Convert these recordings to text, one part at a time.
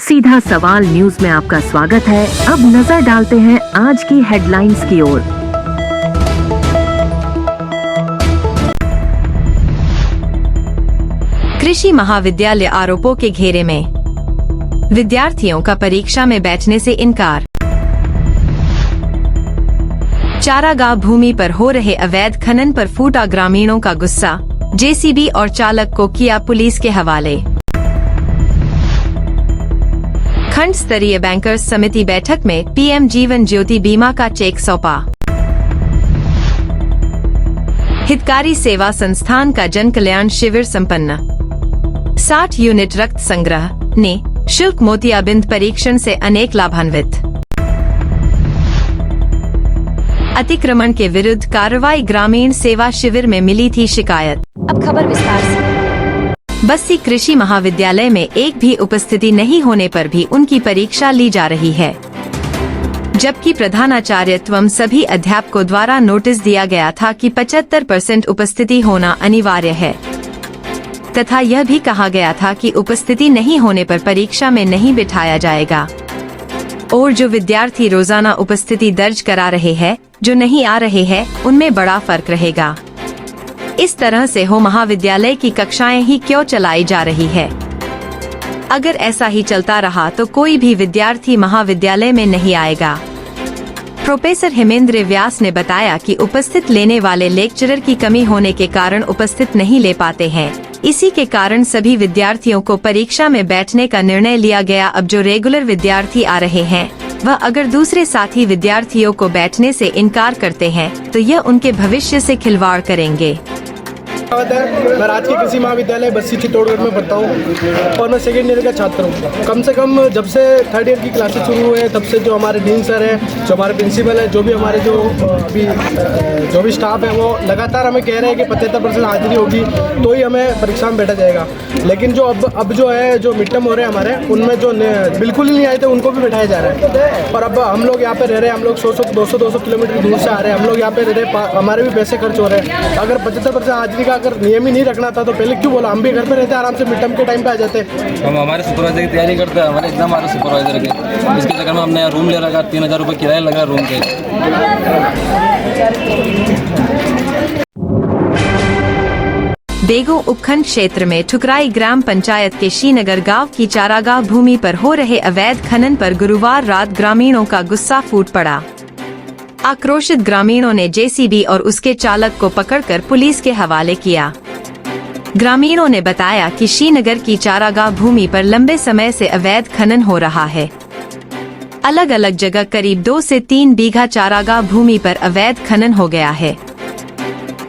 सीधा सवाल न्यूज में आपका स्वागत है। अब नजर डालते हैं आज की हेडलाइंस की ओर। कृषि महाविद्यालय आरोपों के घेरे में, विद्यार्थियों का परीक्षा में बैठने से इनकार। चारागाह भूमि पर हो रहे अवैध खनन पर फूटा ग्रामीणों का गुस्सा, जेसीबी और चालक को किया पुलिस के हवाले। खंड स्तरीय बैंकर्स समिति बैठक में पीएम जीवन ज्योति बीमा का चेक सौंपा। हितकारी सेवा संस्थान का जन कल्याण शिविर संपन्न। 60 यूनिट रक्त संग्रह ने शुल्क मोतियाबिंद परीक्षण से अनेक लाभान्वित। अतिक्रमण के विरुद्ध कार्रवाई, ग्रामीण सेवा शिविर में मिली थी शिकायत। अब खबर विस्तार से। बस्सी कृषि महाविद्यालय में एक भी उपस्थिति नहीं होने पर भी उनकी परीक्षा ली जा रही है, जबकि प्रधानाचार्य एवं सभी अध्यापकों द्वारा नोटिस दिया गया था कि 75% उपस्थिति होना अनिवार्य है तथा यह भी कहा गया था कि उपस्थिति नहीं होने पर परीक्षा में नहीं बिठाया जाएगा। और जो विद्यार्थी रोजाना उपस्थिति दर्ज करा रहे हैं, जो नहीं आ रहे हैं, उनमें बड़ा फर्क रहेगा। इस तरह से हो महाविद्यालय की कक्षाएं ही क्यों चलाई जा रही है? अगर ऐसा ही चलता रहा तो कोई भी विद्यार्थी महाविद्यालय में नहीं आएगा। प्रोफेसर हेमेंद्र व्यास ने बताया कि उपस्थित लेने वाले लेक्चरर की कमी होने के कारण उपस्थित नहीं ले पाते हैं। इसी के कारण सभी विद्यार्थियों को परीक्षा में बैठने का निर्णय लिया गया। अब जो रेगुलर विद्यार्थी आ रहे हैं, वह अगर दूसरे साथी विद्यार्थियों को बैठने से इनकार करते हैं तो यह उनके भविष्य से खिलवाड़ करेंगे। मैं राजकीय कृषि महाविद्यालय बस्सी चित्तौड़गढ़ में पढ़ता हूँ और मैं सेकेंड ईयर का छात्र हूँ। कम से कम जब से थर्ड ईयर की क्लासेस शुरू हुए तब से जो हमारे डीन सर हैं, जो हमारे प्रिंसिपल है, जो भी हमारे जो भी स्टाफ है, वो लगातार हमें कह रहे हैं कि 75% हाजिरी होगी तो ही हमें परीक्षा में बैठा जाएगा। लेकिन जो अब जो है, जो मिड टर्म हो रहे हैं हमारे, उनमें जो बिल्कुल ही नहीं आए थे उनको भी बैठाया जा रहा है। और अब हम लोग यहाँ पे रह रहे हैं, हम लोग 100-200 किलोमीटर दूर से आ रहे हैं, हम लोग यहाँ पे रह रहे हैं, हमारे भी पैसे खर्च हो रहे हैं। अगर 75% हाजिरी का अगर नियम ही नहीं रखना था तो पहले क्यों बोला? हम भी घर पे रहते आराम से, मिड टर्म के टाइम पे आ जाते। हम हमारे सुपरवाइजर की तैयारी करते हैं, हमारे एग्जाम आ रहे सुपरवाइजर के, इसके चक्कर में हमने यहाँ रूम ले रखा। 3000 रुपये किराया लगा रूम के। बेगों उपखंड क्षेत्र में ठुकराई ग्राम पंचायत के श्रीनगर गांव की चारागाह भूमि पर हो रहे अवैध खनन पर गुरुवार रात ग्रामीणों का गुस्सा फूट पड़ा। आक्रोशित ग्रामीणों ने जेसीबी और उसके चालक को पकड़कर पुलिस के हवाले किया। ग्रामीणों ने बताया कि श्रीनगर की चारागाह भूमि पर लंबे समय से अवैध खनन हो रहा है। अलग अलग जगह करीब 2 से 3 बीघा चारागाह भूमि पर अवैध खनन हो गया है।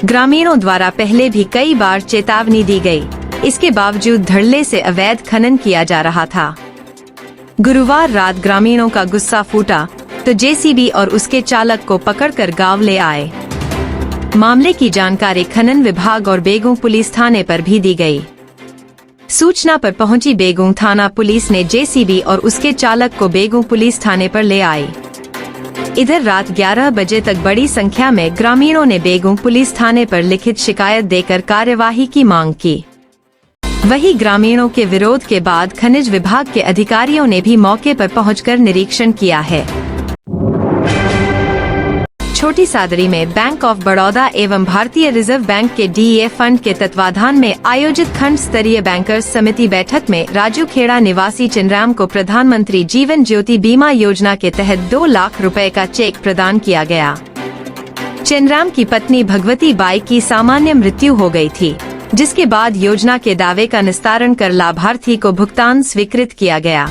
ग्रामीणों द्वारा पहले भी कई बार चेतावनी दी गई, इसके बावजूद धड़ल्ले से अवैध खनन किया जा रहा था। गुरुवार रात ग्रामीणों का गुस्सा फूटा तो जेसीबी और उसके चालक को पकड़कर गांव ले आए। मामले की जानकारी खनन विभाग और बेगों पुलिस थाने पर भी दी गई। सूचना पर पहुंची बेगों थाना पुलिस ने जेसीबी और उसके चालक को बेगों पुलिस थाने पर ले आई। इधर रात 11 बजे तक बड़ी संख्या में ग्रामीणों ने बेगों पुलिस थाने पर लिखित शिकायत देकर कार्यवाही की मांग की। वहीं ग्रामीणों के विरोध के बाद खनिज विभाग के अधिकारियों ने भी मौके पर पहुंचकर निरीक्षण किया है। छोटी सादड़ी में बैंक ऑफ बड़ौदा एवं भारतीय रिजर्व बैंक के डीए फंड के तत्वाधान में आयोजित खंड स्तरीय बैंकर्स समिति बैठक में राजू खेड़ा निवासी चिनराम को प्रधानमंत्री जीवन ज्योति बीमा योजना के तहत 2 लाख रुपए का चेक प्रदान किया गया। चिनराम की पत्नी भगवती बाई की सामान्य मृत्यु हो गई थी, जिसके बाद योजना के दावे का निस्तारण कर लाभार्थी को भुगतान स्वीकृत किया गया।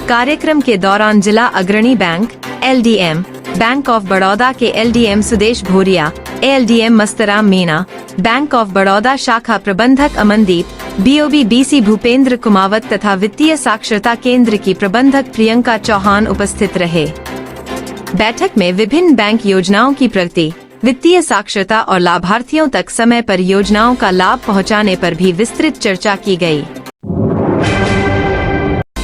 कार्यक्रम के दौरान जिला अग्रणी bank LDM bank of Baroda के LDM Sudesh Bhoria, LDM Mastram Meena, bank of Baroda शाखा प्रबंधक अमनदीप, बीओबी बीसी भूपेंद्र कुमावत तथा वित्तीय साक्षरता केंद्र की प्रबंधक प्रियंका चौहान उपस्थित रहे। बैठक में विभिन्न बैंक योजनाओं की प्रगति, वित्तीय साक्षरता और लाभार्थियों तक समय पर योजनाओं का लाभ पहुंचाने पर भी विस्तृत चर्चा की गई।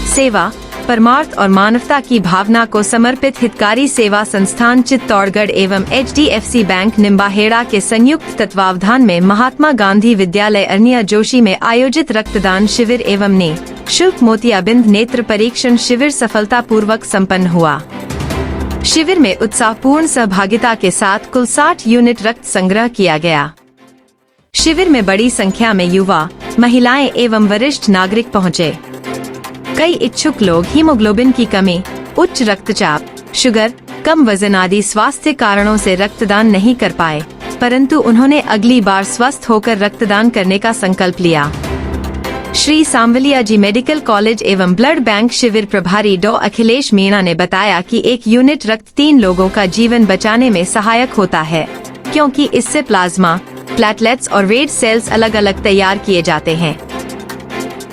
सेवा परमार्थ और मानवता की भावना को समर्पित हितकारी सेवा संस्थान चित्तौड़गढ़ एवं HDFC बैंक निम्बाहेड़ा के संयुक्त तत्वावधान में महात्मा गांधी विद्यालय अरनिया जोशी में आयोजित रक्तदान शिविर एवं निःशुल्क मोतियाबिंद नेत्र परीक्षण शिविर सफलतापूर्वक संपन्न हुआ। शिविर में उत्साहपूर्ण सहभागिता के साथ कुल 60 यूनिट रक्त संग्रह किया गया। शिविर में बड़ी संख्या में युवा, महिलाएं एवं वरिष्ठ नागरिक पहुंचे। कई इच्छुक लोग हीमोग्लोबिन की कमी, उच्च रक्तचाप, शुगर, कम वजन आदि स्वास्थ्य कारणों से रक्तदान नहीं कर पाए, परंतु उन्होंने अगली बार स्वस्थ होकर रक्तदान करने का संकल्प लिया। श्री सांवलिया जी मेडिकल कॉलेज एवं ब्लड बैंक शिविर प्रभारी डॉ अखिलेश मीणा ने बताया कि 1 यूनिट रक्त 3 लोगों का जीवन बचाने में सहायक होता है, क्योंकि इससे प्लाज्मा, प्लेटलेट्स और रेड सेल्स अलग अलग तैयार किए जाते हैं।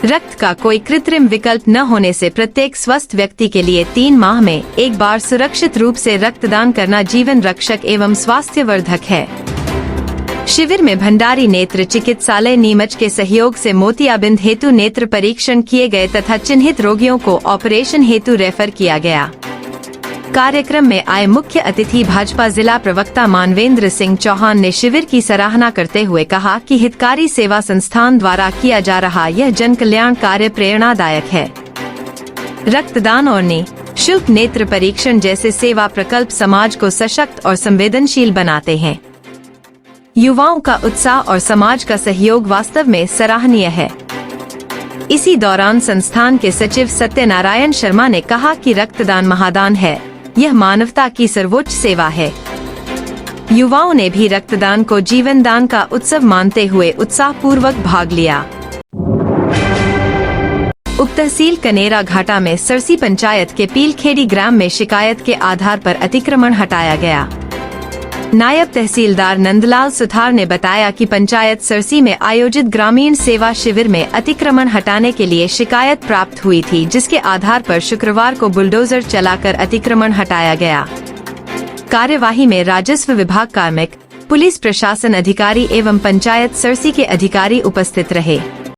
रक्त का कोई कृत्रिम विकल्प न होने से प्रत्येक स्वस्थ व्यक्ति के लिए 3 माह में एक बार सुरक्षित रूप से रक्तदान करना जीवन रक्षक एवं स्वास्थ्यवर्धक है। शिविर में भंडारी नेत्र चिकित्सालय नीमच के सहयोग से मोतियाबिंद हेतु नेत्र परीक्षण किए गए तथा चिन्हित रोगियों को ऑपरेशन हेतु रेफर किया गया। कार्यक्रम में आए मुख्य अतिथि भाजपा जिला प्रवक्ता मानवेंद्र सिंह चौहान ने शिविर की सराहना करते हुए कहा कि हितकारी सेवा संस्थान द्वारा किया जा रहा यह जन कल्याण कार्य प्रेरणादायक है। रक्तदान और निःशुल्क नेत्र परीक्षण जैसे सेवा प्रकल्प समाज को सशक्त और संवेदनशील बनाते हैं। युवाओं का उत्साह और समाज का सहयोग वास्तव में सराहनीय है। इसी दौरान संस्थान के सचिव सत्यनारायण शर्मा ने कहा कि रक्तदान महादान है, यह मानवता की सर्वोच्च सेवा है। युवाओं ने भी रक्तदान को जीवन दान का उत्सव मानते हुए उत्साहपूर्वक भाग लिया। उप तहसील कनेरा घाटा में सरसी पंचायत के पीलखेड़ी ग्राम में शिकायत के आधार पर अतिक्रमण हटाया गया। नायब तहसीलदार नंदलाल सुथार ने बताया कि पंचायत सरसी में आयोजित ग्रामीण सेवा शिविर में अतिक्रमण हटाने के लिए शिकायत प्राप्त हुई थी, जिसके आधार पर शुक्रवार को बुलडोजर चलाकर अतिक्रमण हटाया गया। कार्यवाही में राजस्व विभाग कार्मिक, पुलिस प्रशासन अधिकारी एवं पंचायत सरसी के अधिकारी उपस्थित रहे।